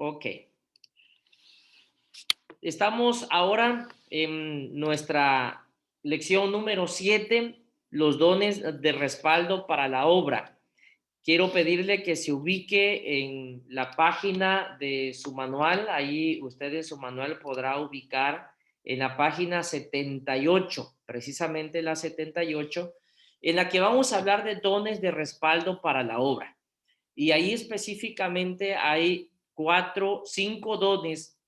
Ok. Estamos ahora en nuestra lección número 7, los dones de respaldo para la obra. Quiero pedirle que se ubique en la página de su manual. Ahí usted en su manual podrá ubicar en la página 78, precisamente la 78, en la que vamos a hablar de dones de respaldo para la obra. Y ahí específicamente hay 5 dones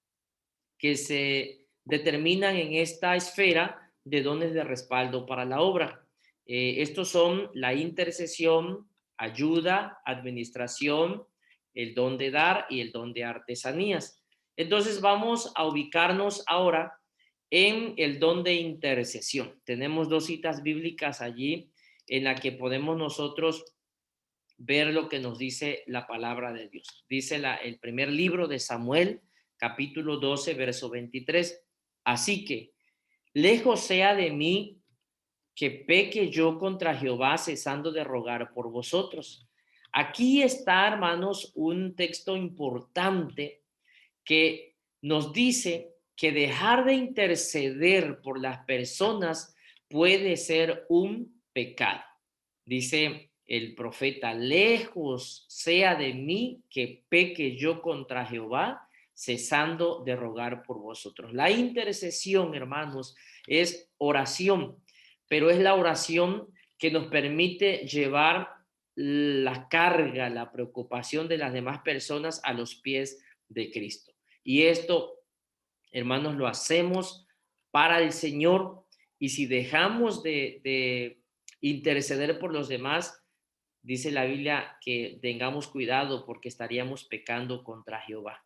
que se determinan en esta esfera de dones de respaldo para la obra. Estos son la intercesión, ayuda, administración, el don de dar y el don de artesanías. Entonces vamos a ubicarnos ahora en el don de intercesión. Tenemos 2 citas bíblicas allí en la que podemos nosotros ver lo que nos dice la palabra de Dios. Dice el primer libro de Samuel, capítulo 12, verso 23. Así que, lejos sea de mí que peque yo contra Jehová, cesando de rogar por vosotros. Aquí está, hermanos, un texto importante que nos dice que dejar de interceder por las personas puede ser un pecado. Dice el profeta, lejos sea de mí que peque yo contra Jehová, cesando de rogar por vosotros. La intercesión, hermanos, es oración, pero es la oración que nos permite llevar la carga, la preocupación de las demás personas a los pies de Cristo. Y esto, hermanos, lo hacemos para el Señor. Y si dejamos de interceder por los demás, dice la Biblia que tengamos cuidado porque estaríamos pecando contra Jehová.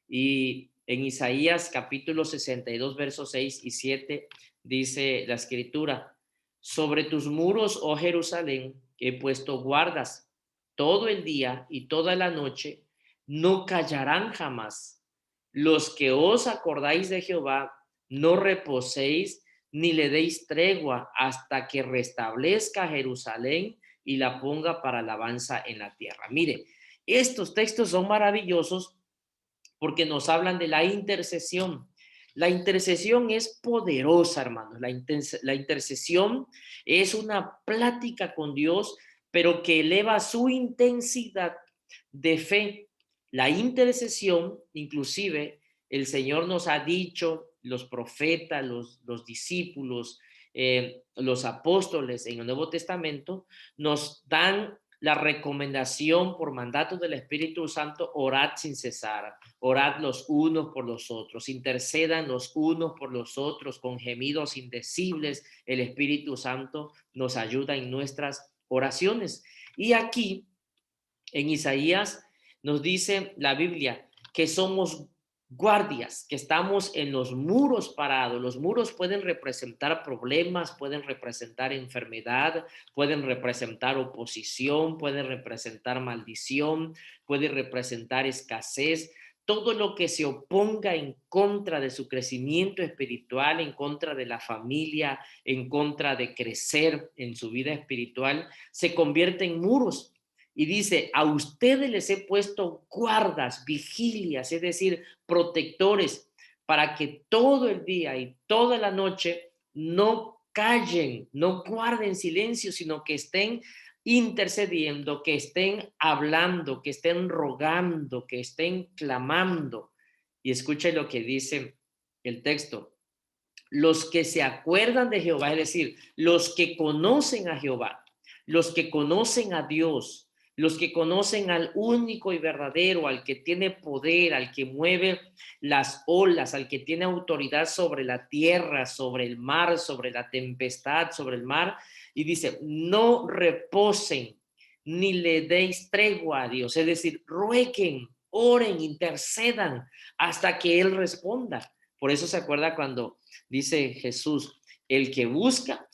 Y en Isaías capítulo 62, versos 6 y 7, dice la escritura, sobre tus muros, oh Jerusalén, he puesto guardas todo el día y toda la noche, no callarán jamás. Los que os acordáis de Jehová, no reposéis ni le deis tregua hasta que restablezca Jerusalén y la ponga para alabanza en la tierra. Mire, estos textos son maravillosos porque nos hablan de la intercesión. La intercesión es poderosa, hermanos. La intercesión es una plática con Dios, pero que eleva su intensidad de fe. La intercesión, inclusive, el Señor nos ha dicho, los profetas, los discípulos, los apóstoles en el Nuevo Testamento, nos dan la recomendación por mandato del Espíritu Santo, orad sin cesar, orad los unos por los otros, intercedan los unos por los otros con gemidos indecibles. El Espíritu Santo nos ayuda en nuestras oraciones. Y aquí en Isaías nos dice la Biblia que somos guardias, que estamos en los muros parados. Los muros pueden representar problemas, pueden representar enfermedad, pueden representar oposición, pueden representar maldición, puede representar escasez. Todo lo que se oponga en contra de su crecimiento espiritual, en contra de la familia, en contra de crecer en su vida espiritual, se convierte en muros. Y dice, a ustedes les he puesto guardas, vigilias, es decir, protectores, para que todo el día y toda la noche no callen, no guarden silencio, sino que estén intercediendo, que estén hablando, que estén rogando, que estén clamando. Y escuche lo que dice el texto. Los que se acuerdan de Jehová, es decir, los que conocen a Jehová, los que conocen a Dios, los que conocen al único y verdadero, al que tiene poder, al que mueve las olas, al que tiene autoridad sobre la tierra, sobre el mar, sobre la tempestad, sobre el mar. Y dice, no reposen ni le deis tregua a Dios. Es decir, rueguen, oren, intercedan hasta que Él responda. Por eso se acuerda cuando dice Jesús, el que busca,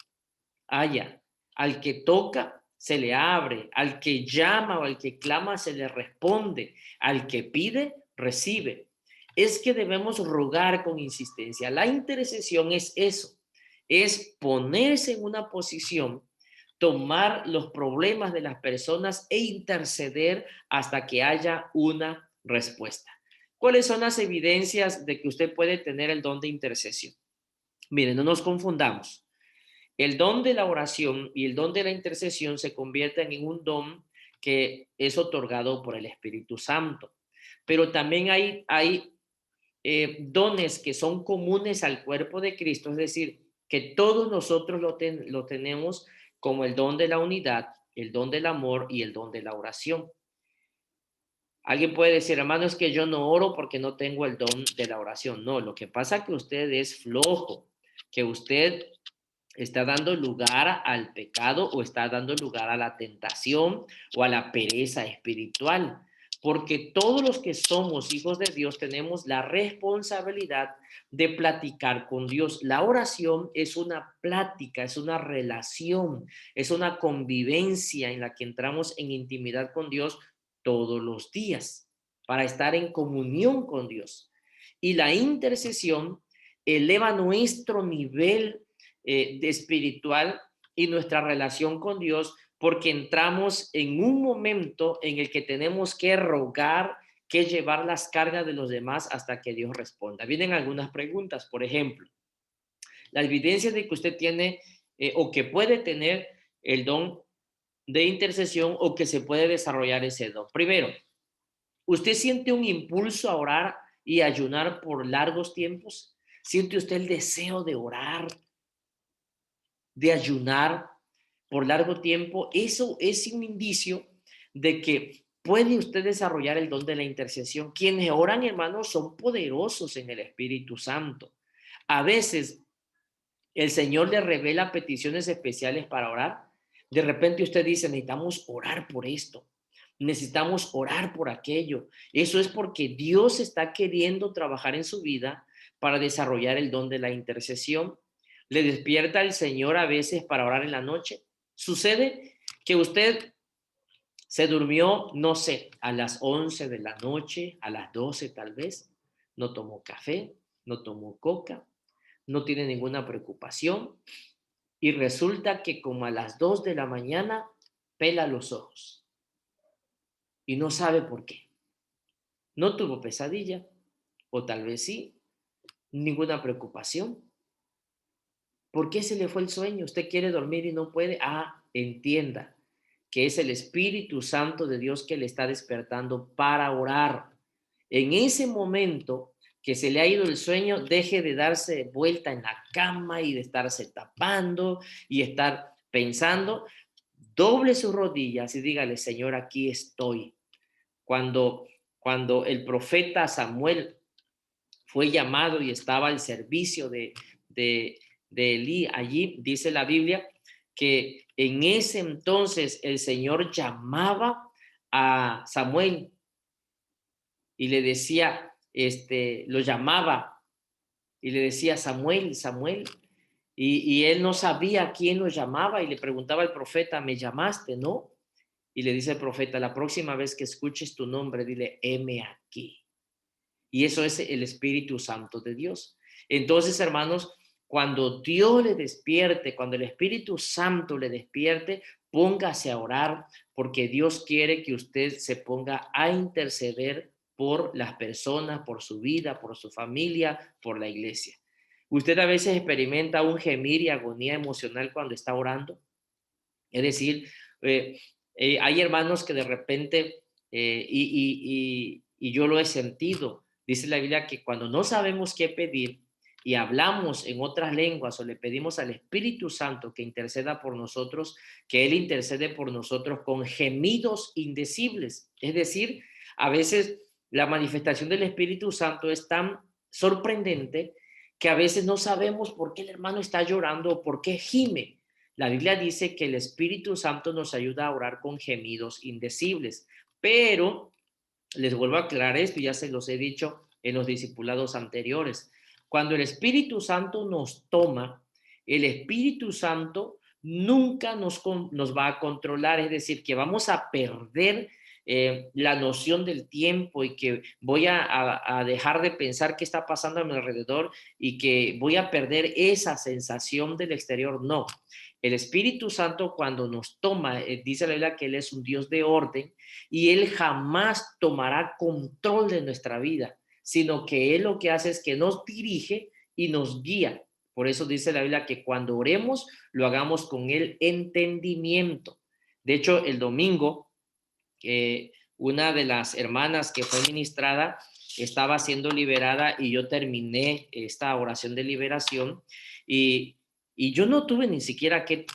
halla, al que toca, se le abre, al que llama o al que clama, se le responde, al que pide, recibe. Es que debemos rogar con insistencia. La intercesión es eso, es ponerse en una posición, tomar los problemas de las personas e interceder hasta que haya una respuesta. ¿Cuáles son las evidencias de que usted puede tener el don de intercesión? Miren, no nos confundamos. El don de la oración y el don de la intercesión se convierten en un don que es otorgado por el Espíritu Santo. Pero también hay dones que son comunes al cuerpo de Cristo, es decir, que todos nosotros lo tenemos, como el don de la unidad, el don del amor y el don de la oración. Alguien puede decir, hermano, es que yo no oro porque no tengo el don de la oración. No, lo que pasa es que usted es flojo, que usted está dando lugar al pecado o está dando lugar a la tentación o a la pereza espiritual. Porque todos los que somos hijos de Dios tenemos la responsabilidad de platicar con Dios. La oración es una plática, es una relación, es una convivencia en la que entramos en intimidad con Dios todos los días para estar en comunión con Dios. Y la intercesión eleva nuestro nivel de espiritual y nuestra relación con Dios, porque entramos en un momento en el que tenemos que rogar, que llevar las cargas de los demás hasta que Dios responda. Vienen algunas preguntas, por ejemplo, la evidencia de que usted tiene o que puede tener el don de intercesión o que se puede desarrollar ese don. Primero, ¿usted siente un impulso a orar y ayunar por largos tiempos? ¿Siente usted el deseo de orar, de ayunar por largo tiempo? Eso es un indicio de que puede usted desarrollar el don de la intercesión. Quienes oran, hermanos, son poderosos en el Espíritu Santo. A veces el Señor le revela peticiones especiales para orar. De repente usted dice, necesitamos orar por esto. Necesitamos orar por aquello. Eso es porque Dios está queriendo trabajar en su vida para desarrollar el don de la intercesión. Le despierta el Señor a veces para orar en la noche. Sucede que usted se durmió, no sé, a las 11 de la noche, a las 12 tal vez. No tomó café, no tomó coca, no tiene ninguna preocupación. Y resulta que como a las 2 de la mañana pela los ojos y no sabe por qué. No tuvo pesadilla, o tal vez sí, ninguna preocupación. ¿Por qué se le fue el sueño? Usted quiere dormir y no puede. Entienda que es el Espíritu Santo de Dios que le está despertando para orar. En ese momento que se le ha ido el sueño, deje de darse vuelta en la cama y de estarse tapando y estar pensando. Doble sus rodillas y dígale, Señor, aquí estoy. Cuando, cuando el profeta Samuel fue llamado y estaba al servicio de Elí allí, dice la Biblia, que en ese entonces el Señor llamaba a Samuel y le decía, lo llamaba y le decía, Samuel, Samuel, y él no sabía quién lo llamaba y le preguntaba al profeta, ¿me llamaste? ¿No? Y le dice el profeta, la próxima vez que escuches tu nombre, dile, heme aquí. Y eso es el Espíritu Santo de Dios. Entonces, hermanos, cuando Dios le despierte, cuando el Espíritu Santo le despierte, póngase a orar, porque Dios quiere que usted se ponga a interceder por las personas, por su vida, por su familia, por la iglesia. Usted a veces experimenta un gemir y agonía emocional cuando está orando. Es decir, hay hermanos que de repente, y yo lo he sentido, dice la Biblia que cuando no sabemos qué pedir y hablamos en otras lenguas o le pedimos al Espíritu Santo que interceda por nosotros, que Él intercede por nosotros con gemidos indecibles. Es decir, a veces la manifestación del Espíritu Santo es tan sorprendente que a veces no sabemos por qué el hermano está llorando o por qué gime. La Biblia dice que el Espíritu Santo nos ayuda a orar con gemidos indecibles, pero les vuelvo a aclarar esto, ya se los he dicho en los discipulados anteriores. Cuando el Espíritu Santo nos toma, el Espíritu Santo nunca nos va a controlar, es decir, que vamos a perder la noción del tiempo y que voy a dejar de pensar qué está pasando a mi alrededor y que voy a perder esa sensación del exterior. No, el Espíritu Santo cuando nos toma, dice la Biblia que Él es un Dios de orden y Él jamás tomará control de nuestra vida. sino que Él lo que hace es que nos dirige y nos guía. Por eso dice la Biblia que cuando oremos, lo hagamos con el entendimiento. De hecho, el domingo, una de las hermanas que fue ministrada estaba siendo liberada y yo terminé esta oración de liberación y yo no tuve ni siquiera que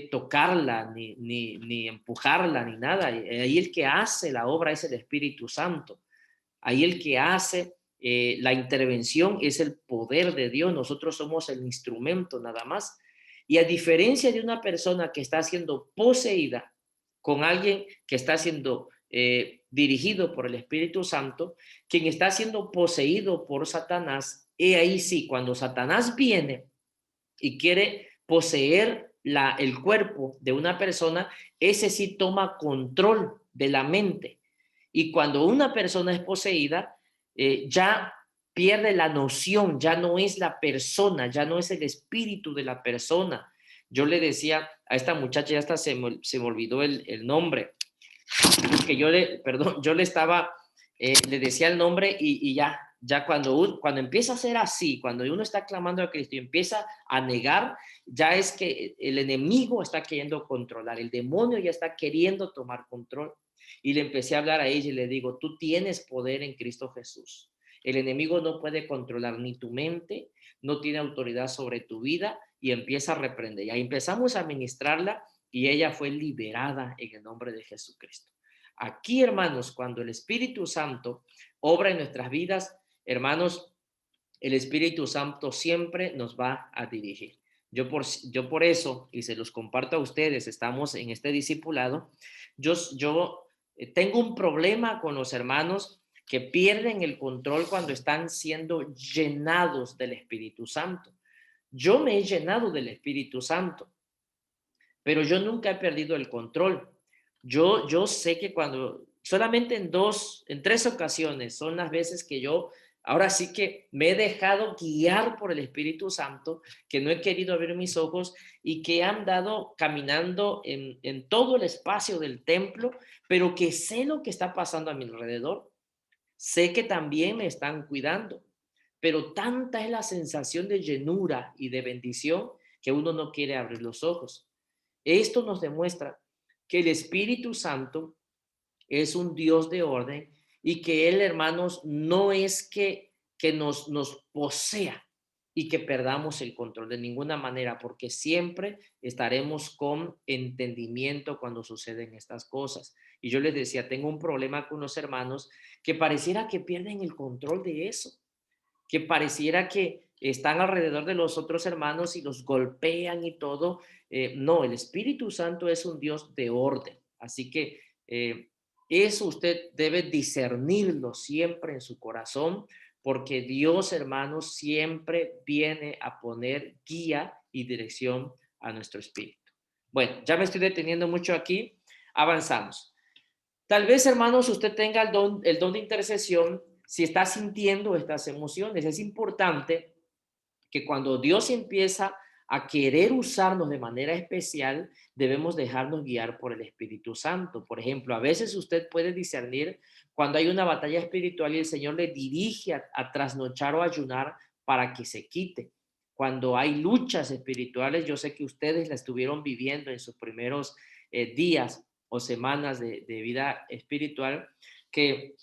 tocarla, ni empujarla, ni nada. Ahí el que hace la obra es el Espíritu Santo. Ahí el que hace la intervención es el poder de Dios. Nosotros somos el instrumento nada más. Y a diferencia de una persona que está siendo poseída con alguien que está siendo dirigido por el Espíritu Santo, quien está siendo poseído por Satanás, ahí sí, cuando Satanás viene y quiere poseer el cuerpo de una persona, ese sí toma control de la mente. Y cuando una persona es poseída, ya pierde la noción, ya no es la persona, ya no es el espíritu de la persona. Yo le decía a esta muchacha, ya hasta se me olvidó el nombre, que yo le estaba, le decía el nombre y ya cuando empieza a ser así, cuando uno está clamando a Cristo y empieza a negar, ya es que el enemigo está queriendo controlar, el demonio ya está queriendo tomar control. Y le empecé a hablar a ella y le digo, tú tienes poder en Cristo Jesús. El enemigo no puede controlar ni tu mente, no tiene autoridad sobre tu vida y empieza a reprender. Y ahí empezamos a ministrarla y ella fue liberada en el nombre de Jesucristo. Aquí, hermanos, cuando el Espíritu Santo obra en nuestras vidas, hermanos, el Espíritu Santo siempre nos va a dirigir. Yo por eso, y se los comparto a ustedes, estamos en este discipulado, yo tengo un problema con los hermanos que pierden el control cuando están siendo llenados del Espíritu Santo. Yo me he llenado del Espíritu Santo, pero yo nunca he perdido el control. Yo sé que cuando, solamente en 3 ocasiones son las veces que yo, ahora sí que me he dejado guiar por el Espíritu Santo, que no he querido abrir mis ojos y que he andado caminando en todo el espacio del templo, pero que sé lo que está pasando a mi alrededor. Sé que también me están cuidando, pero tanta es la sensación de llenura y de bendición que uno no quiere abrir los ojos. Esto nos demuestra que el Espíritu Santo es un Dios de orden y que Él, hermanos, no es que nos posea y que perdamos el control de ninguna manera, porque siempre estaremos con entendimiento cuando suceden estas cosas. Y yo les decía, tengo un problema con los hermanos que pareciera que pierden el control de eso, que pareciera que están alrededor de los otros hermanos y los golpean y todo. No, el Espíritu Santo es un Dios de orden. Así que eso usted debe discernirlo siempre en su corazón, porque Dios, hermanos, siempre viene a poner guía y dirección a nuestro espíritu. Bueno, ya me estoy deteniendo mucho aquí. Avanzamos. Tal vez, hermanos, usted tenga el don de intercesión si está sintiendo estas emociones. Es importante que cuando Dios empieza a querer usarnos de manera especial, debemos dejarnos guiar por el Espíritu Santo. Por ejemplo, a veces usted puede discernir cuando hay una batalla espiritual y el Señor le dirige a trasnochar o ayunar para que se quite. Cuando hay luchas espirituales, yo sé que ustedes la estuvieron viviendo en sus primeros días o semanas de vida espiritual, que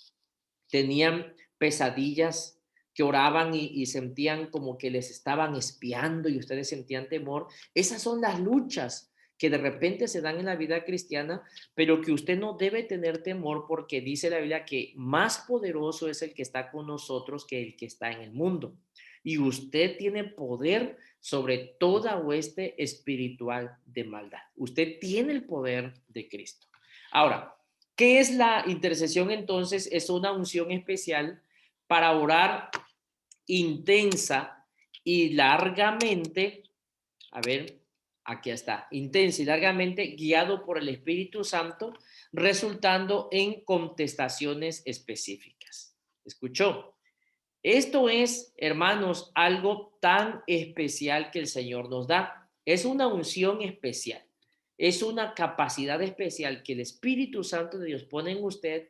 tenían pesadillas, que oraban y sentían como que les estaban espiando y ustedes sentían temor. Esas son las luchas que de repente se dan en la vida cristiana, pero que usted no debe tener temor porque dice la Biblia que más poderoso es el que está con nosotros que el que está en el mundo. Y usted tiene poder sobre toda hueste espiritual de maldad. Usted tiene el poder de Cristo. Ahora, ¿qué es la intercesión entonces? Es una unción especial para orar intensa y largamente, a ver, aquí está, intensa y largamente guiado por el Espíritu Santo, resultando en contestaciones específicas. ¿Escuchó? Esto es, hermanos, algo tan especial que el Señor nos da. Es una unción especial. Es una capacidad especial que el Espíritu Santo de Dios pone en usted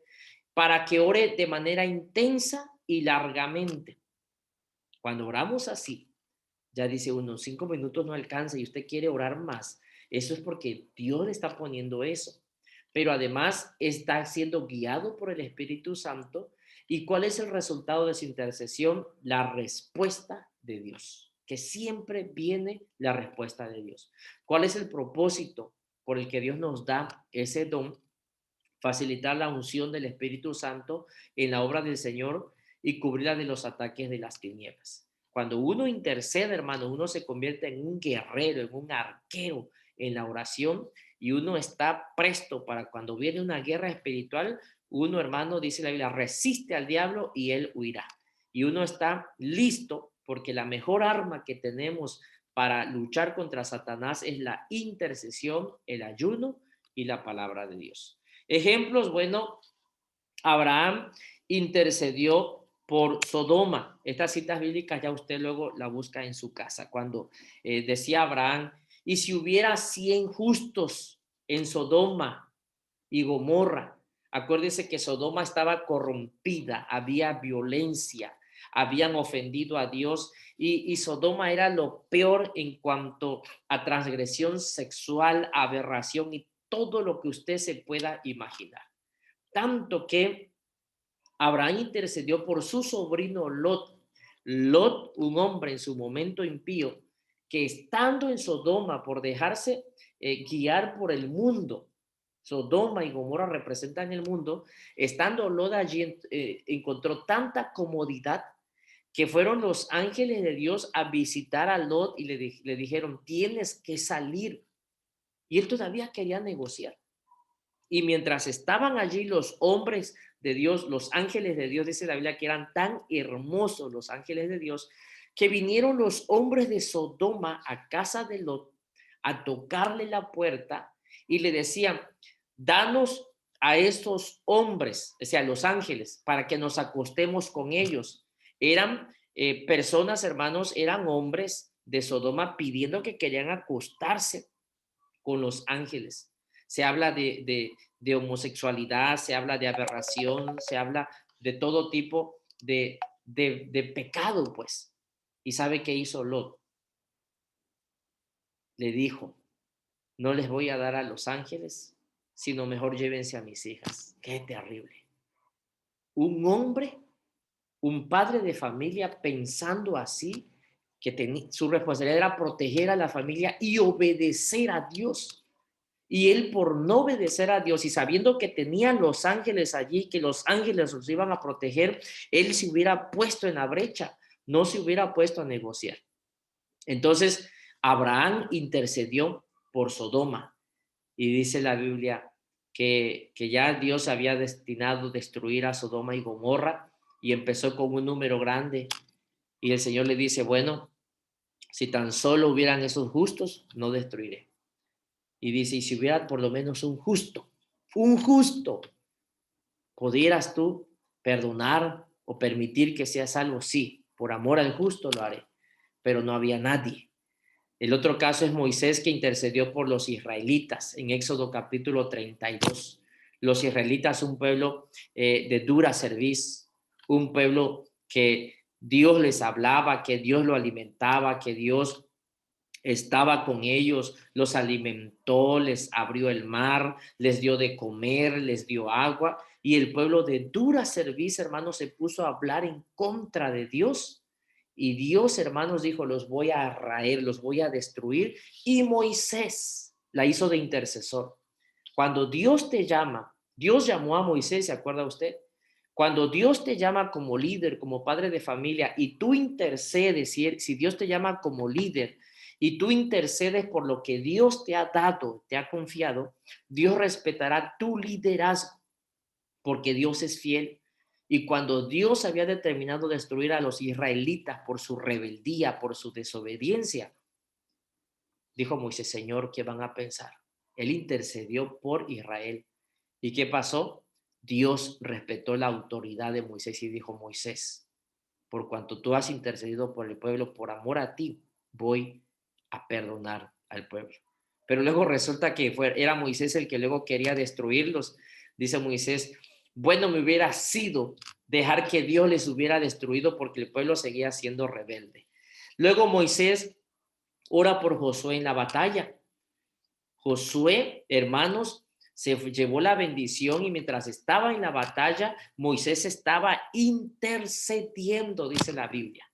para que ore de manera intensa y largamente. Cuando oramos así, ya dice uno, 5 minutos no alcanza y usted quiere orar más. Eso es porque Dios le está poniendo eso. Pero además está siendo guiado por el Espíritu Santo. ¿Y cuál es el resultado de su intercesión? La respuesta de Dios, que siempre viene la respuesta de Dios. ¿Cuál es el propósito por el que Dios nos da ese don? Facilitar la unción del Espíritu Santo en la obra del Señor y cubrirla de los ataques de las tinieblas. Cuando uno intercede, hermano, uno se convierte en un guerrero, en un arquero en la oración y uno está presto para cuando viene una guerra espiritual, uno, hermano, dice la Biblia, resiste al diablo y él huirá. Y uno está listo porque la mejor arma que tenemos para luchar contra Satanás es la intercesión, el ayuno y la palabra de Dios. Ejemplos, bueno, Abraham intercedió por Sodoma. Estas citas bíblicas ya usted luego la busca en su casa. Cuando decía Abraham, y si hubiera 100 justos en Sodoma y Gomorra, acuérdese que Sodoma estaba corrompida, había violencia, habían ofendido a Dios y Sodoma era lo peor en cuanto a transgresión sexual, aberración y todo lo que usted se pueda imaginar. Tanto que Abraham intercedió por su sobrino Lot. Lot, un hombre en su momento impío, que estando en Sodoma por dejarse guiar por el mundo, Sodoma y Gomorra representan el mundo, estando Lot allí encontró tanta comodidad que fueron los ángeles de Dios a visitar a Lot y le dijeron, tienes que salir. Y él todavía quería negociar. Y mientras estaban allí los hombres de Dios, los ángeles de Dios, dice la Biblia que eran tan hermosos los ángeles de Dios, que vinieron los hombres de Sodoma a casa de Lot a tocarle la puerta y le decían, danos a estos hombres, o sea, los ángeles, para que nos acostemos con ellos. Eran personas, hermanos, eran hombres de Sodoma pidiendo que querían acostarse con los ángeles. Se habla de homosexualidad, se habla de aberración, se habla de todo tipo de pecado, pues. ¿Y sabe qué hizo Lot? Le dijo, no les voy a dar a los ángeles, sino mejor llévense a mis hijas. Qué terrible. Un hombre, un padre de familia pensando así, que su responsabilidad era proteger a la familia y obedecer a Dios. Y él por no obedecer a Dios y sabiendo que tenían los ángeles allí, que los ángeles los iban a proteger, él se hubiera puesto en la brecha, no se hubiera puesto a negociar. Entonces, Abraham intercedió por Sodoma y dice la Biblia que ya Dios había destinado destruir a Sodoma y Gomorra y empezó con un número grande y el Señor le dice, bueno, si tan solo hubieran esos justos, no destruiré. Y dice, y si hubiera por lo menos un justo, ¿pudieras tú perdonar o permitir que sea salvo? Sí, por amor al justo lo haré, pero no había nadie. El otro caso es Moisés que intercedió por los israelitas en Éxodo capítulo 32. Los israelitas, un pueblo de dura cerviz, un pueblo que Dios les hablaba, que Dios lo alimentaba, que Dios estaba con ellos, los alimentó, les abrió el mar, les dio de comer, les dio agua, y el pueblo de dura cerviz, hermanos, se puso a hablar en contra de Dios. Y Dios, hermanos, dijo, los voy a raer, los voy a destruir. Y Moisés la hizo de intercesor. Cuando Dios te llama, Dios llamó a Moisés, ¿se acuerda usted? Cuando Dios te llama como líder, como padre de familia, y tú intercedes, si Dios te llama como líder, y tú intercedes por lo que Dios te ha dado, te ha confiado, Dios respetará tu liderazgo, porque Dios es fiel. Y cuando Dios había determinado destruir a los israelitas por su rebeldía, por su desobediencia, dijo Moisés, Señor, ¿qué van a pensar? Él intercedió por Israel. ¿Y qué pasó? Dios respetó la autoridad de Moisés y dijo, Moisés, por cuanto tú has intercedido por el pueblo, por amor a ti, voy a perdonar al pueblo. Pero luego resulta que era Moisés el que luego quería destruirlos. Dice Moisés, bueno me hubiera sido dejar que Dios les hubiera destruido porque el pueblo seguía siendo rebelde. Luego Moisés ora por Josué en la batalla. Josué, hermanos, se llevó la bendición y mientras estaba en la batalla, Moisés estaba intercediendo, dice la Biblia,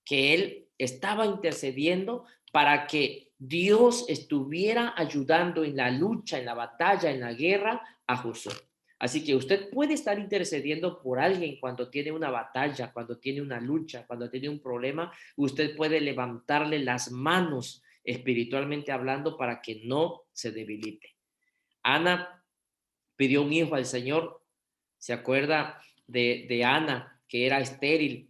que él estaba intercediendo para que Dios estuviera ayudando en la lucha, en la batalla, en la guerra a Josué. Así que usted puede estar intercediendo por alguien cuando tiene una batalla, cuando tiene una lucha, cuando tiene un problema. Usted puede levantarle las manos espiritualmente hablando para que no se debilite. Ana pidió un hijo al Señor. ¿Se acuerda de Ana, que era estéril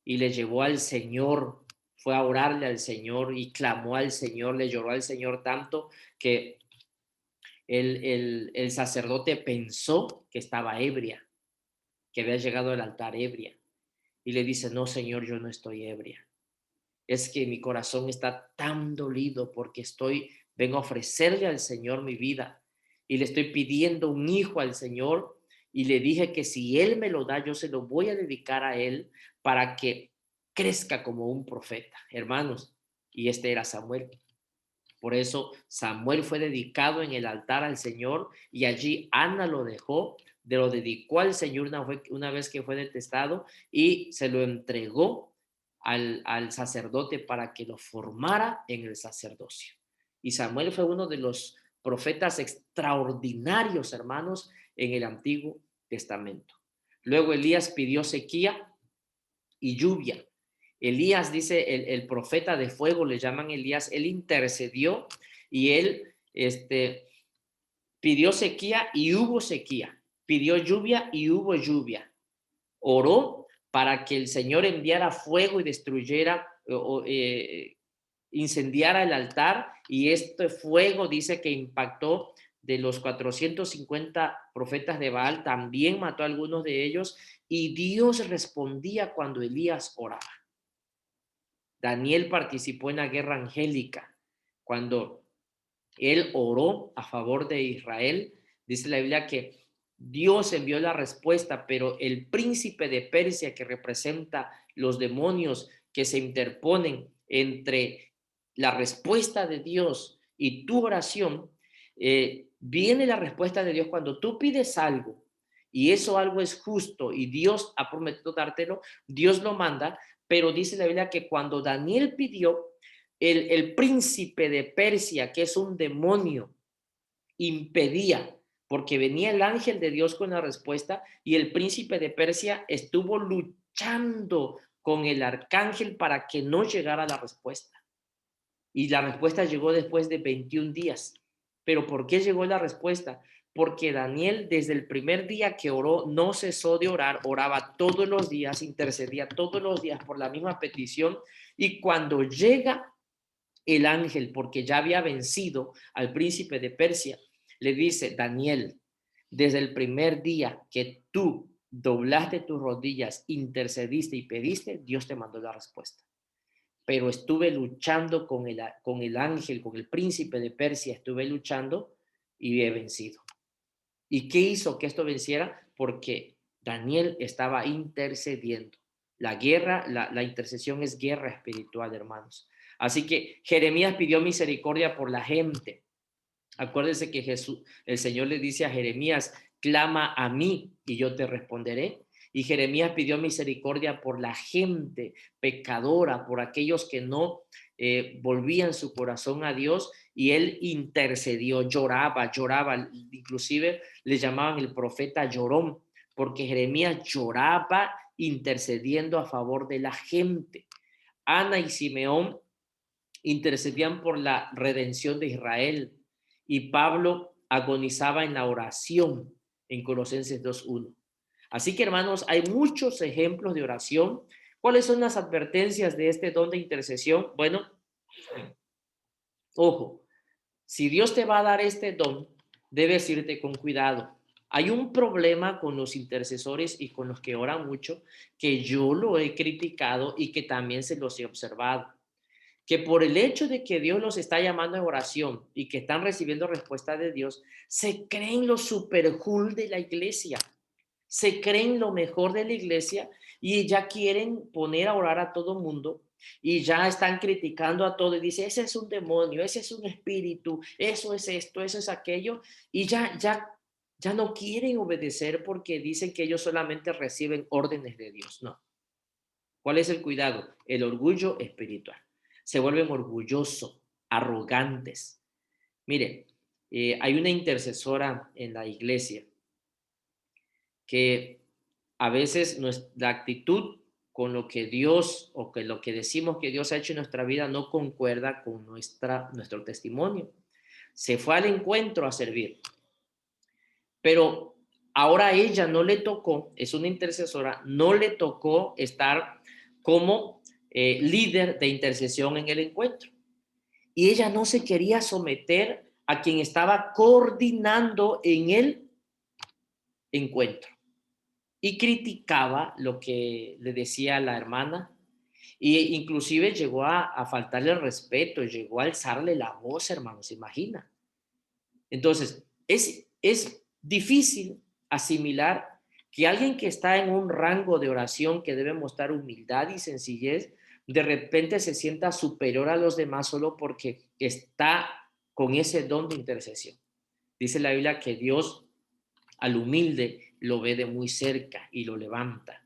y le llevó al Señor? Fue a orarle al Señor y clamó al Señor, le lloró al Señor tanto que el sacerdote pensó que estaba ebria, que había llegado al altar ebria. Y le dice, no, Señor, yo no estoy ebria. Es que mi corazón está tan dolido porque vengo a ofrecerle al Señor mi vida y le estoy pidiendo un hijo al Señor y le dije que si Él me lo da, yo se lo voy a dedicar a Él para que crezca como un profeta, hermanos. Y este era Samuel. Por eso Samuel fue dedicado en el altar al Señor y allí Ana lo dejó, lo dedicó al Señor una vez que fue detestado y se lo entregó al sacerdote para que lo formara en el sacerdocio. Y Samuel fue uno de los profetas extraordinarios, hermanos, en el Antiguo Testamento. Luego Elías pidió sequía y lluvia. Elías, dice el profeta de fuego, le llaman Elías, él intercedió y él pidió sequía y hubo sequía, pidió lluvia y hubo lluvia, oró para que el Señor enviara fuego y destruyera incendiara el altar y este fuego dice que impactó de los 450 profetas de Baal, también mató a algunos de ellos y Dios respondía cuando Elías oraba. Daniel participó en la guerra angélica. Cuando él oró a favor de Israel, dice la Biblia que Dios envió la respuesta, pero el príncipe de Persia, que representa los demonios que se interponen entre la respuesta de Dios y tu oración, viene la respuesta de Dios cuando tú pides algo y eso algo es justo y Dios ha prometido dártelo, Dios lo manda, pero dice la Biblia que cuando Daniel pidió, el príncipe de Persia, que es un demonio, impedía, porque venía el ángel de Dios con la respuesta y el príncipe de Persia estuvo luchando con el arcángel para que no llegara la respuesta. Y la respuesta llegó después de 21 días. ¿Pero por qué llegó la respuesta? Porque Daniel desde el primer día que oró no cesó de orar, oraba todos los días, intercedía todos los días por la misma petición y cuando llega el ángel, porque ya había vencido al príncipe de Persia, le dice, Daniel, desde el primer día que tú doblaste tus rodillas, intercediste y pediste, Dios te mandó la respuesta. Pero estuve luchando con el ángel, con el príncipe de Persia, estuve luchando y he vencido. ¿Y qué hizo que esto venciera? Porque Daniel estaba intercediendo. La guerra, la intercesión es guerra espiritual, hermanos. Así que Jeremías pidió misericordia por la gente. Acuérdense que el Señor le dice a Jeremías, clama a mí y yo te responderé. Y Jeremías pidió misericordia por la gente pecadora, por aquellos que no volvían su corazón a Dios y él intercedió, lloraba, inclusive le llamaban el profeta llorón, porque Jeremías lloraba intercediendo a favor de la gente. Ana y Simeón intercedían por la redención de Israel y Pablo agonizaba en la oración en Colosenses 2:1. Así que, hermanos, hay muchos ejemplos de oración. ¿Cuáles son las advertencias de este don de intercesión? Bueno, ojo, si Dios te va a dar este don, debes irte con cuidado. Hay un problema con los intercesores y con los que oran mucho, que yo lo he criticado y que también se los he observado. Que por el hecho de que Dios los está llamando en oración y que están recibiendo respuesta de Dios, se creen los superhul de la iglesia. se creen lo mejor de la iglesia y ya quieren poner a orar a todo mundo y ya están criticando a todo y dice, ese es un demonio, ese es un espíritu, eso es esto, eso es aquello y ya no quieren obedecer porque dicen que ellos solamente reciben órdenes de Dios. No. ¿Cuál es el cuidado? El orgullo espiritual. Se vuelven orgullosos, arrogantes. Mire, hay una intercesora en la iglesia que a veces la actitud con lo que Dios o que lo que decimos que Dios ha hecho en nuestra vida no concuerda con nuestro testimonio. Se fue al encuentro a servir, pero ahora a ella no le tocó, es una intercesora, no le tocó estar como líder de intercesión en el encuentro. Y ella no se quería someter a quien estaba coordinando en el encuentro y criticaba lo que le decía la hermana e inclusive llegó a faltarle el respeto, llegó a alzarle la voz, hermanos, ¿se imagina? Entonces, es difícil asimilar que alguien que está en un rango de oración que debe mostrar humildad y sencillez, de repente se sienta superior a los demás solo porque está con ese don de intercesión. Dice la Biblia que Dios al humilde lo ve de muy cerca y lo levanta,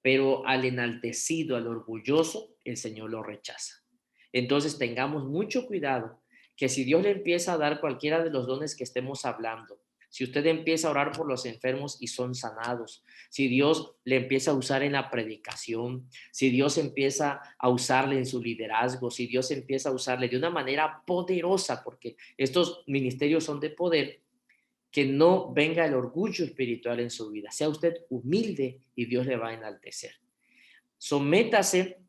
pero al enaltecido, al orgulloso, el Señor lo rechaza. Entonces tengamos mucho cuidado que si Dios le empieza a dar cualquiera de los dones que estemos hablando, si usted empieza a orar por los enfermos y son sanados, si Dios le empieza a usar en la predicación, si Dios empieza a usarle en su liderazgo, si Dios empieza a usarle de una manera poderosa, porque estos ministerios son de poder, que no venga el orgullo espiritual en su vida. Sea usted humilde y Dios le va a enaltecer. Sométase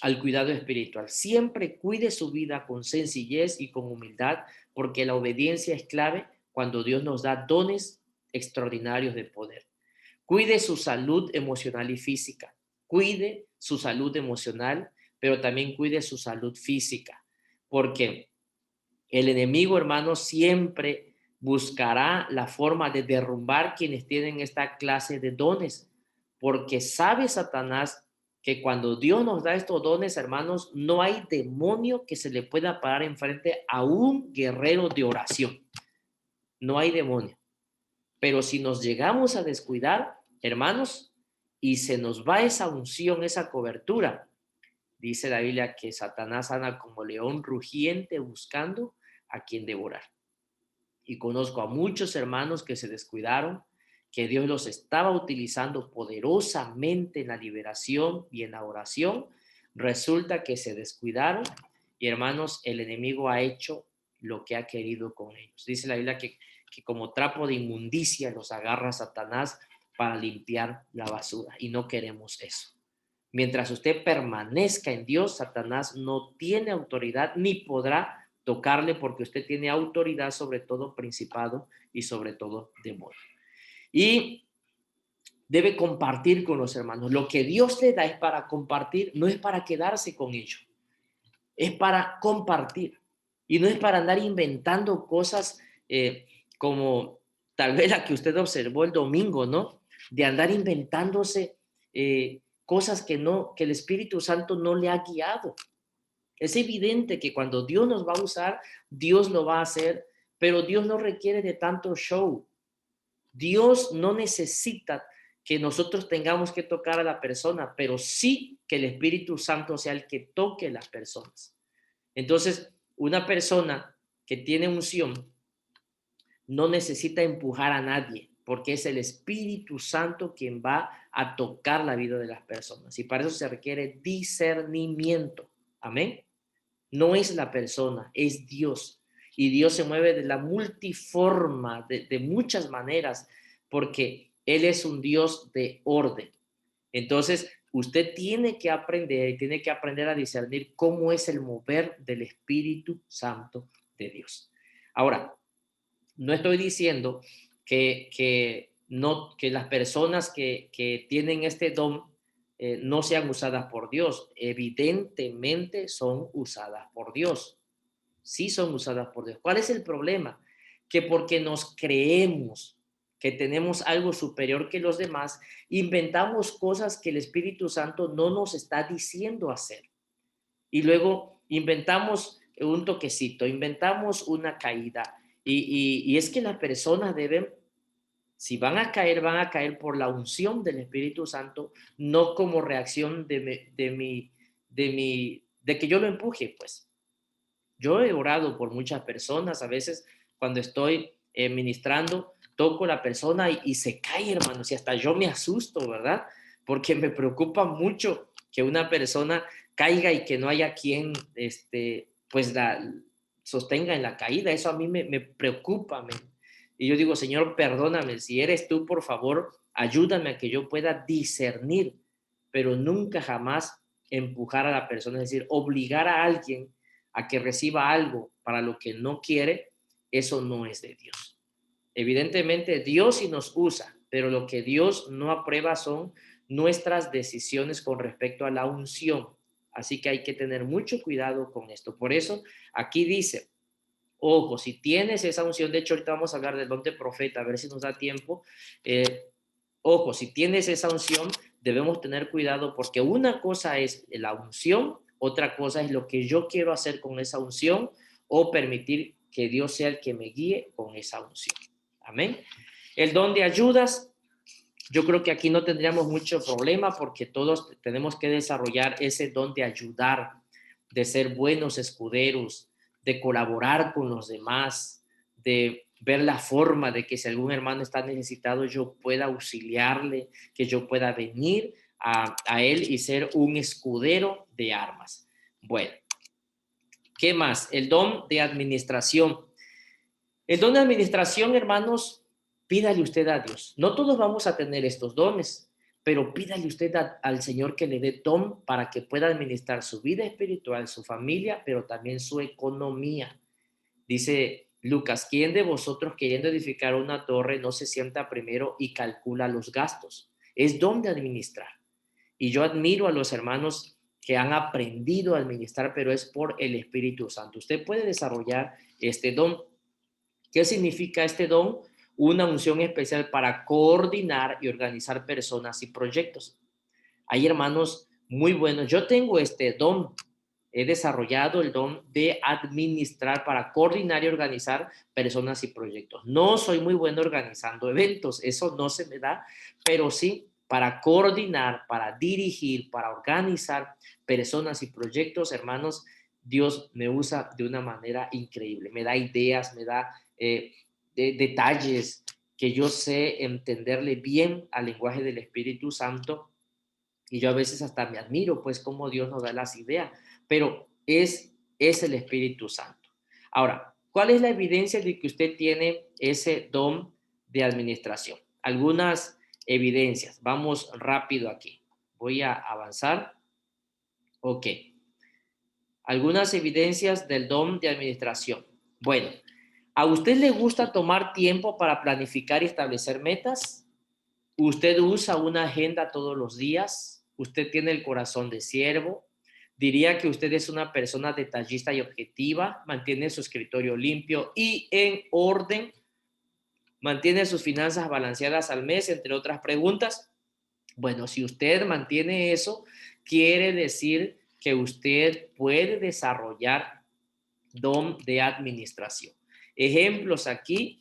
al cuidado espiritual. Siempre cuide su vida con sencillez y con humildad, porque la obediencia es clave cuando Dios nos da dones extraordinarios de poder. Cuide su salud emocional y física. Cuide su salud emocional, pero también cuide su salud física, porque el enemigo, hermano, siempre buscará la forma de derrumbar quienes tienen esta clase de dones, porque sabe Satanás que cuando Dios nos da estos dones, hermanos, no hay demonio que se le pueda parar enfrente a un guerrero de oración. No hay demonio. Pero si nos llegamos a descuidar, hermanos, y se nos va esa unción, esa cobertura, dice la Biblia que Satanás anda como león rugiente buscando a quien devorar. Y conozco a muchos hermanos que se descuidaron, que Dios los estaba utilizando poderosamente en la liberación y en la oración. Resulta que se descuidaron y, hermanos, el enemigo ha hecho lo que ha querido con ellos. Dice la Biblia que como trapo de inmundicia los agarra Satanás para limpiar la basura y no queremos eso. Mientras usted permanezca en Dios, Satanás no tiene autoridad ni podrá tocarle porque usted tiene autoridad sobre todo principado y sobre todo demonio. Y debe compartir con los hermanos. Lo que Dios le da es para compartir, no es para quedarse con ello, es para compartir. Y no es para andar inventando cosas como tal vez la que usted observó el domingo, ¿no? De andar inventándose cosas que el Espíritu Santo no le ha guiado. Es evidente que cuando Dios nos va a usar, Dios lo va a hacer, pero Dios no requiere de tanto show. Dios no necesita que nosotros tengamos que tocar a la persona, pero sí que el Espíritu Santo sea el que toque las personas. Entonces, una persona que tiene unción no necesita empujar a nadie, porque es el Espíritu Santo quien va a tocar la vida de las personas. Y para eso se requiere discernimiento. Amén. No es la persona, es Dios. Y Dios se mueve de la multiforma, de muchas maneras, porque Él es un Dios de orden. Entonces, usted tiene que aprender y tiene que aprender a discernir cómo es el mover del Espíritu Santo de Dios. Ahora, no estoy diciendo que las personas que tienen este don no sean usadas por Dios. Evidentemente son usadas por Dios. Sí son usadas por Dios. ¿Cuál es el problema? Que porque nos creemos que tenemos algo superior que los demás, inventamos cosas que el Espíritu Santo no nos está diciendo hacer. Y luego inventamos un toquecito, inventamos una caída. Y es que las personas deben, si van a caer por la unción del Espíritu Santo, no como reacción de que yo lo empuje, pues. Yo he orado por muchas personas, a veces cuando estoy ministrando, toco la persona y se cae, hermanos, y hasta yo me asusto, ¿verdad? Porque me preocupa mucho que una persona caiga y que no haya quien, pues, la sostenga en la caída. Eso a mí me preocupa. Y yo digo, Señor, perdóname, si eres tú, por favor, ayúdame a que yo pueda discernir, pero nunca jamás empujar a la persona, es decir, obligar a alguien a que reciba algo para lo que no quiere, eso no es de Dios. Evidentemente, Dios sí nos usa, pero lo que Dios no aprueba son nuestras decisiones con respecto a la unción. Así que hay que tener mucho cuidado con esto. Por eso, aquí dice, ojo, si tienes esa unción, de hecho, ahorita vamos a hablar del don de profeta, a ver si nos da tiempo. Ojo, si tienes esa unción, debemos tener cuidado porque una cosa es la unción, otra cosa es lo que yo quiero hacer con esa unción o permitir que Dios sea el que me guíe con esa unción. Amén. El don de ayudas, yo creo que aquí no tendríamos mucho problema porque todos tenemos que desarrollar ese don de ayudar, de ser buenos escuderos, de colaborar con los demás, de ver la forma de que si algún hermano está necesitado, yo pueda auxiliarle, que yo pueda venir a él y ser un escudero de armas. Bueno, ¿qué más? El don de administración. El don de administración, hermanos, pídale usted a Dios. No todos vamos a tener estos dones, pero pídale usted al Señor que le dé don para que pueda administrar su vida espiritual, su familia, pero también su economía. Dice Lucas, ¿quién de vosotros queriendo edificar una torre no se sienta primero y calcula los gastos? Es don de administrar. Y yo admiro a los hermanos que han aprendido a administrar, pero es por el Espíritu Santo. Usted puede desarrollar este don. ¿Qué significa este don? Una unción especial para coordinar y organizar personas y proyectos. Hay hermanos muy buenos. Yo tengo este don. He desarrollado el don de administrar para coordinar y organizar personas y proyectos. No soy muy bueno organizando eventos, eso no se me da, pero sí para coordinar, para dirigir, para organizar personas y proyectos, hermanos, Dios me usa de una manera increíble. Me da ideas, me da detalles que yo sé entenderle bien al lenguaje del Espíritu Santo. Y yo a veces hasta me admiro, pues, cómo Dios nos da las ideas, pero es el Espíritu Santo. Ahora, ¿cuál es la evidencia de que usted tiene ese don de administración? Algunas evidencias. Vamos rápido aquí. Voy a avanzar. Ok. Algunas evidencias del don de administración. Bueno, ¿a usted le gusta tomar tiempo para planificar y establecer metas? ¿Usted usa una agenda todos los días? ¿Usted tiene el corazón de siervo? Diría que usted es una persona detallista y objetiva, mantiene su escritorio limpio y en orden, mantiene sus finanzas balanceadas al mes, entre otras preguntas. Bueno, si usted mantiene eso, quiere decir que usted puede desarrollar don de administración. Ejemplos aquí,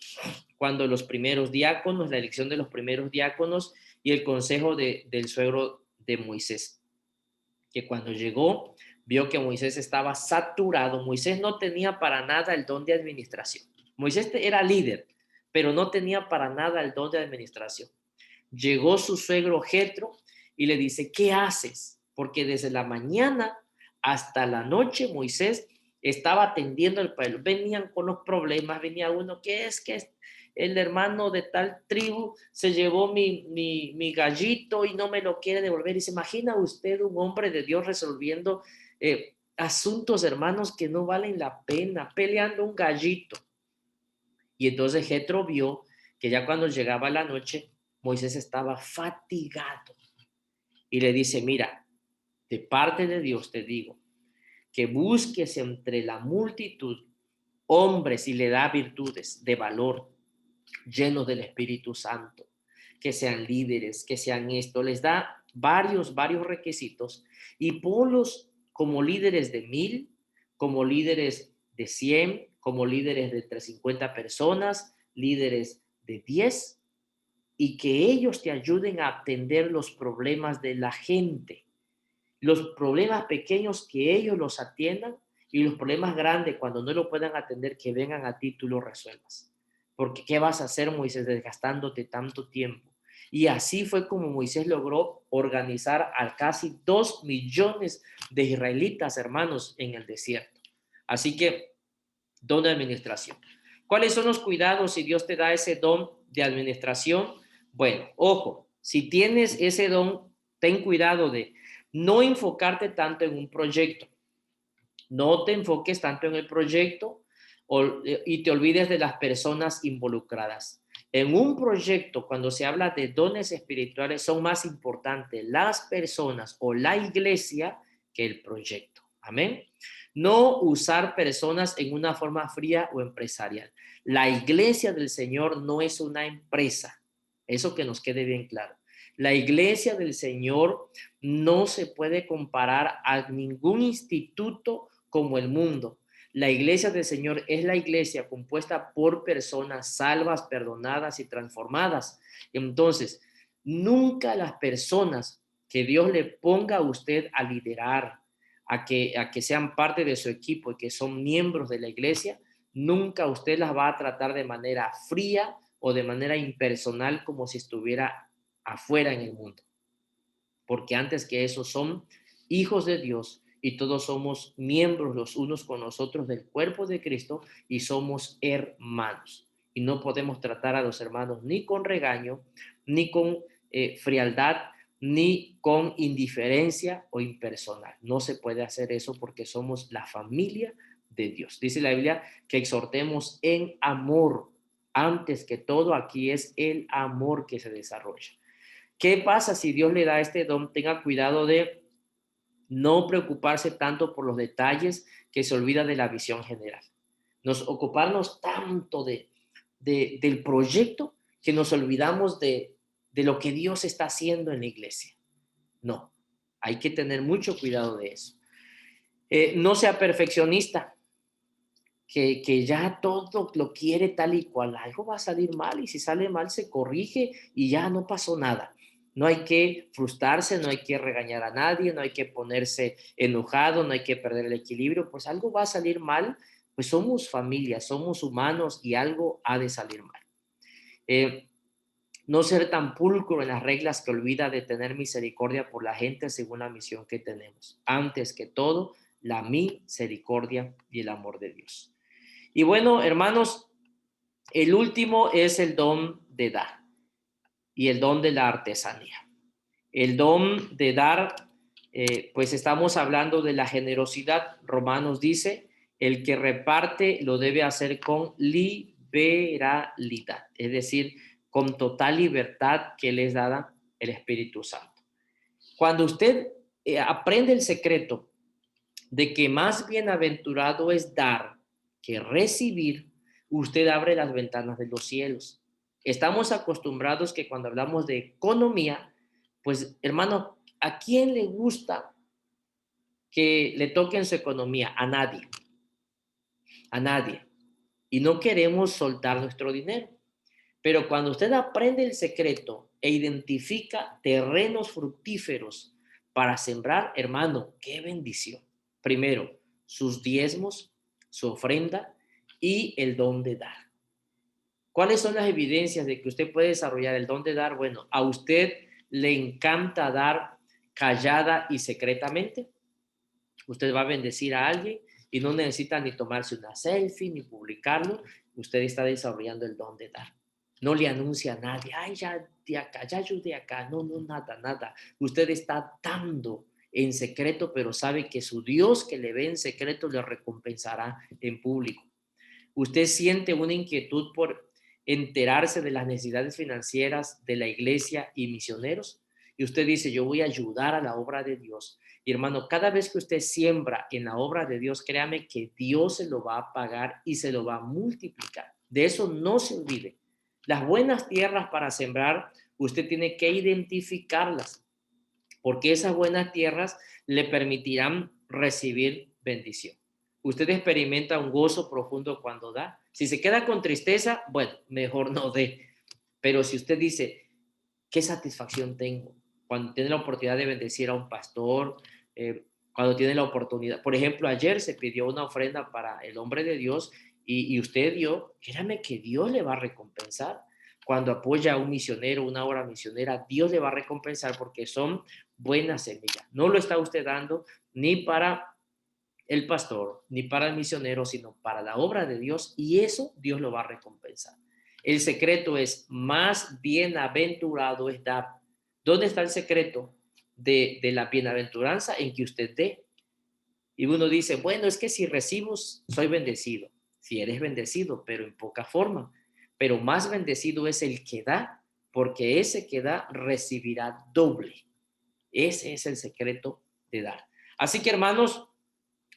cuando los primeros diáconos, la elección de los primeros diáconos y el consejo del suegro de Moisés, que cuando llegó vio que Moisés estaba saturado. Moisés no tenía para nada el don de administración. Moisés era líder, pero no tenía para nada el don de administración. Llegó su suegro Jetro y le dice, ¿qué haces? Porque desde la mañana hasta la noche Moisés estaba atendiendo al pueblo. Venían con los problemas, venía uno que es el hermano de tal tribu se llevó mi gallito y no me lo quiere devolver. Y se imagina usted un hombre de Dios resolviendo asuntos, hermanos, que no valen la pena, peleando un gallito. Y entonces Jetro vio que ya cuando llegaba la noche, Moisés estaba fatigado y le dice, mira, de parte de Dios te digo, que busques entre la multitud hombres y le da virtudes de valor, llenos del Espíritu Santo, que sean líderes, que sean esto. Les da varios requisitos y ponlos como líderes de 1000, como líderes de 100, como líderes de 350 personas, líderes de 10, y que ellos te ayuden a atender los problemas de la gente, los problemas pequeños que ellos los atiendan, y los problemas grandes cuando no lo puedan atender que vengan a ti, tú los resuelvas. Porque ¿qué vas a hacer, Moisés, desgastándote tanto tiempo? Y así fue como Moisés logró organizar a casi 2 millones de israelitas, hermanos, en el desierto. Así que, don de administración. ¿Cuáles son los cuidados si Dios te da ese don de administración? Bueno, ojo, si tienes ese don, ten cuidado de no enfocarte tanto en un proyecto. No te enfoques tanto en el proyecto y te olvides de las personas involucradas. En un proyecto, cuando se habla de dones espirituales, son más importantes las personas o la iglesia que el proyecto. Amén. No usar personas en una forma fría o empresarial. La iglesia del Señor no es una empresa. Eso que nos quede bien claro. La iglesia del Señor no se puede comparar a ningún instituto como el mundo. La iglesia del Señor es la iglesia compuesta por personas salvas, perdonadas y transformadas. Entonces, nunca las personas que Dios le ponga a usted a liderar, a que sean parte de su equipo y que son miembros de la iglesia, nunca usted las va a tratar de manera fría o de manera impersonal como si estuviera afuera en el mundo. Porque antes que eso son hijos de Dios y todos somos miembros los unos con los otros del cuerpo de Cristo y somos hermanos. Y no podemos tratar a los hermanos ni con regaño, ni con frialdad, ni con indiferencia o impersonal. No se puede hacer eso porque somos la familia de Dios. Dice la Biblia que exhortemos en amor. Antes que todo, aquí es el amor que se desarrolla. ¿Qué pasa si Dios le da este don? Tenga cuidado de no preocuparse tanto por los detalles que se olvida de la visión general. Nos ocuparnos tanto del proyecto que nos olvidamos de lo que Dios está haciendo en la iglesia. No, hay que tener mucho cuidado de eso. No sea perfeccionista, que ya todo lo quiere tal y cual. Algo va a salir mal y si sale mal se corrige y ya no pasó nada. No hay que frustrarse, no hay que regañar a nadie, no hay que ponerse enojado, no hay que perder el equilibrio, pues algo va a salir mal, pues somos familia, somos humanos y algo ha de salir mal. No ser tan pulcro en las reglas que olvida de tener misericordia por la gente según la misión que tenemos. Antes que todo, la misericordia y el amor de Dios. Y bueno, hermanos, el último es el don de dar y el don de la artesanía. El don de dar, pues estamos hablando de la generosidad. Romanos dice, el que reparte lo debe hacer con liberalidad, es decir, con total libertad que les da el Espíritu Santo. Cuando usted aprende el secreto de que más bienaventurado es dar que recibir, usted abre las ventanas de los cielos. Estamos acostumbrados que cuando hablamos de economía, pues hermano, ¿a quién le gusta que le toquen su economía? A nadie, a nadie. Y no queremos soltar nuestro dinero. Pero cuando usted aprende el secreto e identifica terrenos fructíferos para sembrar, hermano, qué bendición. Primero, sus diezmos, su ofrenda y el don de dar. ¿Cuáles son las evidencias de que usted puede desarrollar el don de dar? Bueno, a usted le encanta dar callada y secretamente. Usted va a bendecir a alguien y no necesita ni tomarse una selfie ni publicarlo. Usted está desarrollando el don de dar. No le anuncia a nadie, ay, ya de acá, ya ayudé acá. No, no, nada, nada. Usted está dando en secreto, pero sabe que su Dios que le ve en secreto le recompensará en público. Usted siente una inquietud por enterarse de las necesidades financieras de la iglesia y misioneros, y usted dice, yo voy a ayudar a la obra de Dios. Y hermano, cada vez que usted siembra en la obra de Dios, créame que Dios se lo va a pagar y se lo va a multiplicar. De eso no se olvide. Las buenas tierras para sembrar, usted tiene que identificarlas, porque esas buenas tierras le permitirán recibir bendición. Usted experimenta un gozo profundo cuando da. Si se queda con tristeza, bueno, mejor no dé. Pero si usted dice, ¿qué satisfacción tengo cuando tiene la oportunidad de bendecir a un pastor? Cuando tiene la oportunidad. Por ejemplo, ayer se pidió una ofrenda para el hombre de Dios y usted dio, créame que Dios le va a recompensar. Cuando apoya a un misionero, una obra misionera, Dios le va a recompensar porque son buenas semillas. No lo está usted dando ni para el pastor, ni para el misionero, sino para la obra de Dios, y eso Dios lo va a recompensar. El secreto es, más bienaventurado es dar. ¿Dónde está el secreto de la bienaventuranza? En que usted dé. Y uno dice, bueno, es que si recibo, soy bendecido. Si eres bendecido, pero en poca forma. Pero más bendecido es el que da, porque ese que da recibirá doble. Ese es el secreto de dar. Así que, hermanos,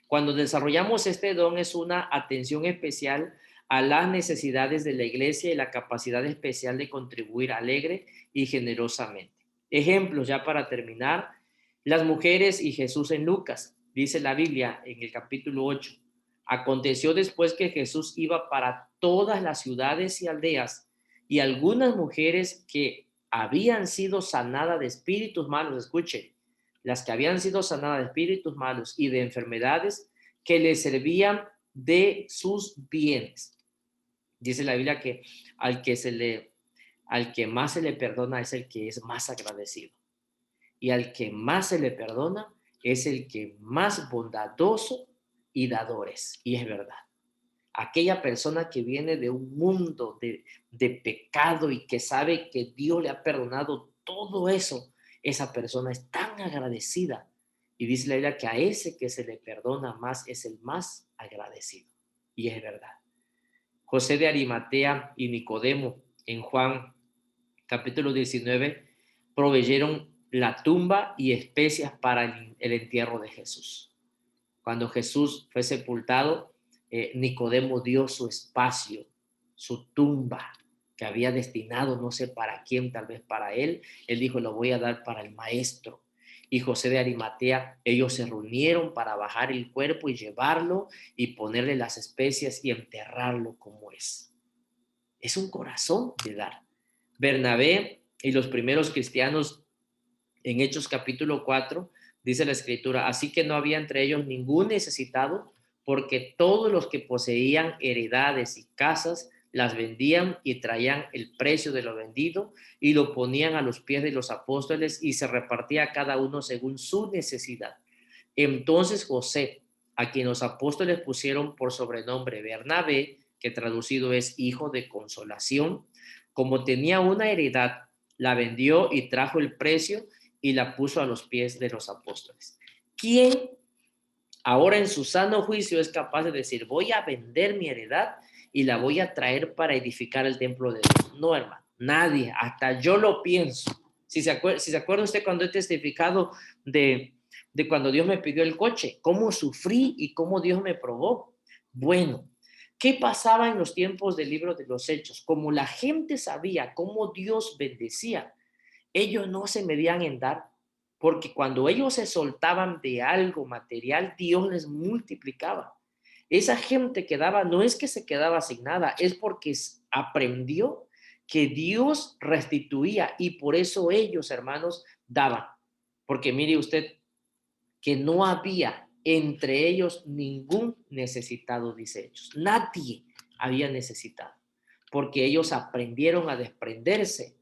cuando desarrollamos este don es una atención especial a las necesidades de la iglesia y la capacidad especial de contribuir alegre y generosamente. Ejemplos ya para terminar, las mujeres y Jesús en Lucas. Dice la Biblia en el capítulo 8. Aconteció después que Jesús iba para todas las ciudades y aldeas y algunas mujeres que habían sido sanadas de espíritus malos, escuchen, las que habían sido sanadas de espíritus malos y de enfermedades que les servían de sus bienes. Dice la Biblia que al que más se le perdona es el que es más agradecido. Y al que más se le perdona es el que más bondadoso y dador es. Y es verdad. Aquella persona que viene de un mundo de pecado y que sabe que Dios le ha perdonado todo eso, esa persona es tan agradecida. Y dice la Biblia que a ese que se le perdona más es el más agradecido. Y es verdad. José de Arimatea y Nicodemo en Juan capítulo 19 proveyeron la tumba y especias para el entierro de Jesús. Cuando Jesús fue sepultado, Nicodemo dio su espacio, su tumba, que había destinado, no sé para quién, tal vez para él. Él dijo, lo voy a dar para el maestro. Y José de Arimatea, ellos se reunieron para bajar el cuerpo y llevarlo y ponerle las especias y enterrarlo como es. Es un corazón de dar. Bernabé y los primeros cristianos en Hechos capítulo 4, dice la escritura, así que no había entre ellos ningún necesitado, porque todos los que poseían heredades y casas las vendían y traían el precio de lo vendido y lo ponían a los pies de los apóstoles y se repartía cada uno según su necesidad. Entonces José, a quien los apóstoles pusieron por sobrenombre Bernabé, que traducido es hijo de consolación, como tenía una heredad, la vendió y trajo el precio y la puso a los pies de los apóstoles. ¿Quién ahora en su sano juicio es capaz de decir, voy a vender mi heredad y la voy a traer para edificar el templo de Dios? No, hermano, nadie, hasta yo lo pienso. Si se acuerda usted cuando he testificado de cuando Dios me pidió el coche, cómo sufrí y cómo Dios me probó. Bueno, ¿qué pasaba en los tiempos del libro de los Hechos? Como la gente sabía cómo Dios bendecía, ellos no se medían en dar, porque cuando ellos se soltaban de algo material, Dios les multiplicaba. Esa gente que daba, no es que se quedaba sin nada, es porque aprendió que Dios restituía y por eso ellos, hermanos, daban. Porque mire usted que no había entre ellos ningún necesitado, dice Hechos. Nadie había necesitado, porque ellos aprendieron a desprenderse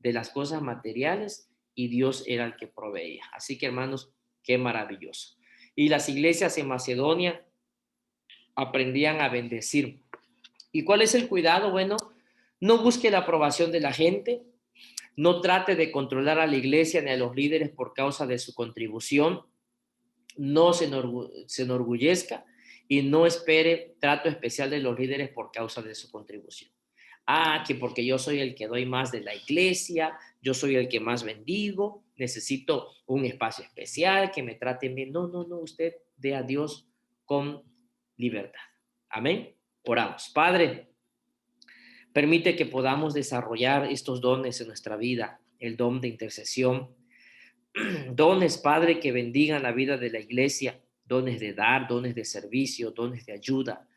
de las cosas materiales y Dios era el que proveía. Así que, hermanos, qué maravilloso. Y las iglesias en Macedonia aprendían a bendecir. ¿Y cuál es el cuidado? Bueno, no busque la aprobación de la gente, no trate de controlar a la iglesia ni a los líderes por causa de su contribución, no se enorgullezca y no espere trato especial de los líderes por causa de su contribución. Que porque yo soy el que doy más de la iglesia, yo soy el que más bendigo, necesito un espacio especial, que me traten bien. No, no, no, usted dé a Dios con libertad. Amén. Oramos. Padre, Permite que podamos desarrollar estos dones en nuestra vida, el don de intercesión, dones, Padre, que bendigan la vida de la iglesia, dones de dar, dones de servicio, dones de ayuda,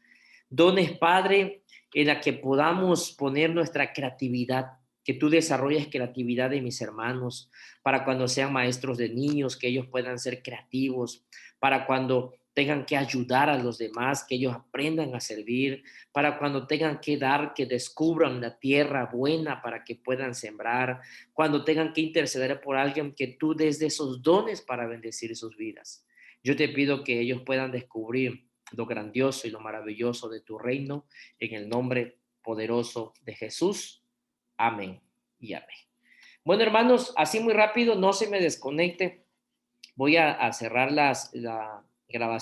dones, Padre, en la que podamos poner nuestra creatividad, que tú desarrolles creatividad de mis hermanos, para cuando sean maestros de niños, que ellos puedan ser creativos, para cuando tengan que ayudar a los demás, que ellos aprendan a servir, para cuando tengan que dar, que descubran la tierra buena para que puedan sembrar, cuando tengan que interceder por alguien, que tú des de esos dones para bendecir sus vidas. Yo te pido que ellos puedan descubrir lo grandioso y lo maravilloso de tu reino, en el nombre poderoso de Jesús. Amén y amén. Bueno, hermanos, así muy rápido, no se me desconecte. Voy a cerrar la grabación.